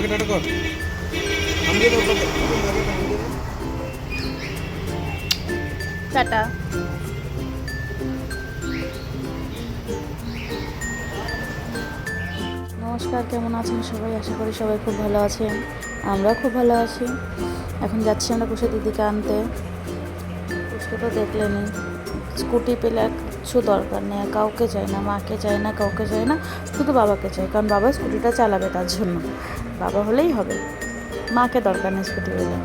মাকে টাটা কর। আমাকে দাও কত। টাটা। নমস্কার, কেমন আছেন সবাই? আশা করি সবাই খুব ভালো আছেন। আমরাও খুব ভালো আছি। এখন যাচ্ছি আমরা কুশে দিদিকে আনতে। কুশকে তো দেখলেনি, স্কুটি পেলে কিছু দরকার নেই, কাউকে চাই না, মাকে চাই না, কাউকে চাই না, শুধু বাবাকে চাই, কারণ বাবা স্কুটিটা চালাবে, তার জন্য বাবা হলেই হবে, মাকে দরকার নেই স্কুটি পেলে।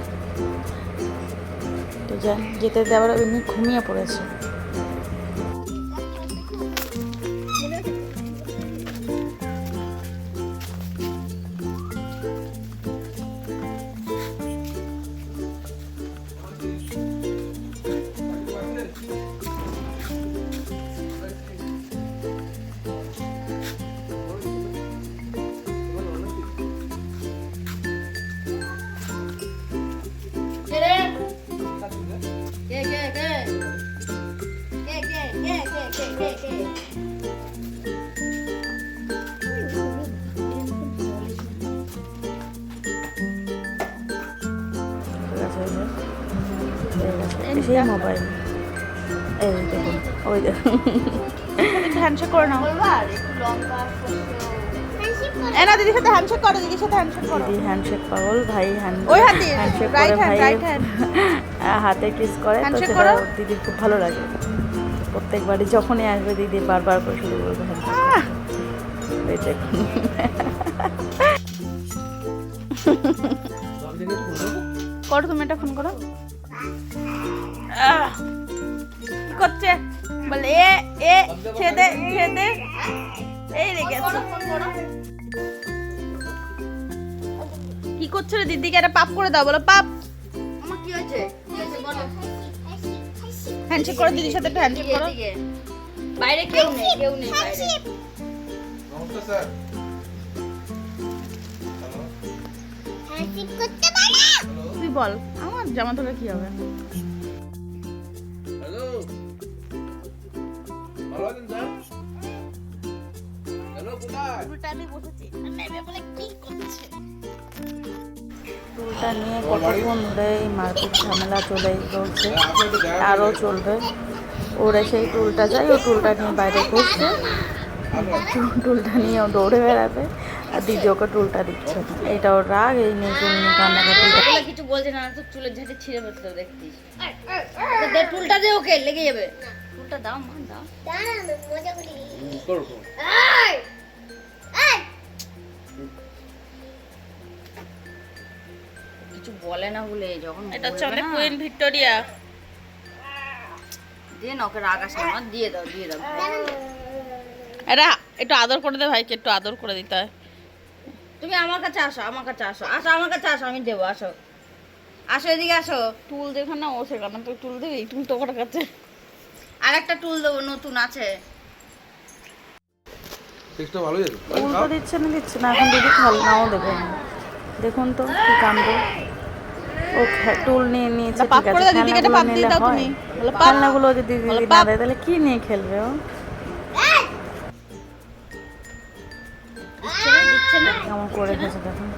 তো যান, যেতে যেতে আবার এমনি ঘুমিয়ে পড়েছে। সেই মোবাইল এই দেখুন, ওই দেখুন, হ্যান্ডশেক করে নাও। এনা দিদির সাথে হ্যান্ডশেক করো, দিদির সাথে হ্যান্ডশেক করো। দিদি হ্যান্ডশেক পাগল, ভাই হ্যান্ডশেক করে, ভাই হাতে কিস করে, তো সেটা দিদির খুব ভালো লাগে। প্রত্যেকবারই যখনই আসবে দিদি বারবার করে শুরু করবে হ্যান্ডশেক। এই দেখুন, করো তুমি, এটা ফোন করো। কি করছে বলে? এ ছেদে ছেদে, এই রেগে কি করছে রে? দিদিকে একটা পাপ করে দাও, বলো পাপ। আমার কি হয়েছে? হ্যান্ডশেক করো দিদির সাথে, একটু হ্যান্ডশেক করো। বাইরে কেউ নেই, কেউ নেই বাইরে। নমস্কার স্যার। হ্যান্ডশেক করতে পারে? তুই বল, আমার জামা তোলা কি হবে? হ্যালো, ভালো আছেন স্যার? হ্যালো, কোথায়? চুলটা নিয়ে বসেছি, নেবে বলে কি করছে? চুলটা নিয়ে কতক্ষণ ধরে মারপিট ঝামেলা চলেই চলছে, আরও চলবে। ওরে সেই টুলটা যাই, ও টুলটা নিয়ে বাইরে ঘুরছে, টুলটা নিয়ে ও দৌড়ে বেড়াবে, আর দিদি ওকে টুলটা দিচ্ছে না। এইটা ওর রাগ, এই নিয়ে চুল নিয়ে কান্নাকাটি। কিছু বলছে না, তো চুলের ঝাঁটে ছিঁড়ে ফেলতে দেখতিস। দে টুলটা দে, ওকে লেগে যাবে। টুলটা দাও মা, দাও। মজা করি। করো। কিছু বলে না বলে যখন এটা হচ্ছে আমাদের কুইন ভিক্টোরিয়া। দিয়ে না, ওকে রাগ আসে না, দিয়ে দাও, দিয়ে দাও। এটা একটু আদর করে দে ভাইকে, একটু আদর করে দিতে হয়। তুমি আমার কাছে আসো, আমার কাছে আসো, আসো আমার কাছে আসো, আমি দেবো, আসো আসো, এদিকে আসো। টুল দেখো না, ও সেখানে তুই টুল দেবি, টুল তো ওর কাছে। আর একটা টুল দেবো, নতুন আছে। টেক্সটটা ভালোই আছে। টুল তো দিচ্ছে না, এখন দিদি খেলনাও দেবে না। দেখুন তো কি কাণ্ড। ও টুল নিয়ে নিয়েছে, ঠিক আছে, খেলনাগুলো নিলে হয়। খেলনাগুলো যদি দিদি না দেয় তাহলে কি নিয়ে খেলবে ও? দিচ্ছে না। কেমন করে গেছে দেখুন,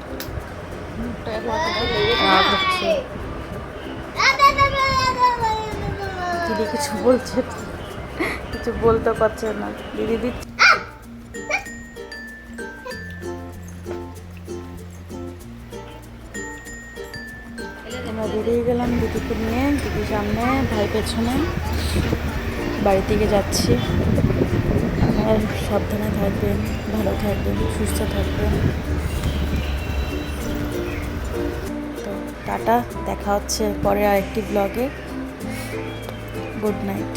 রাগ হচ্ছে। দিদি কিছু বলছে, কিছু বলতে পারছে না, দিদি দিচ্ছে। আমরা বেরিয়ে গেলাম দিদিকে নিয়ে, দিদির সামনে, ভাই পেছনে, বাড়ি থেকে যাচ্ছি। আপনারা সাবধানে থাকবেন, ভালো থাকবেন, সুস্থ থাকবেন। তো টাটা, দেখা হচ্ছে পরে আরেকটি ব্লগে। Good night.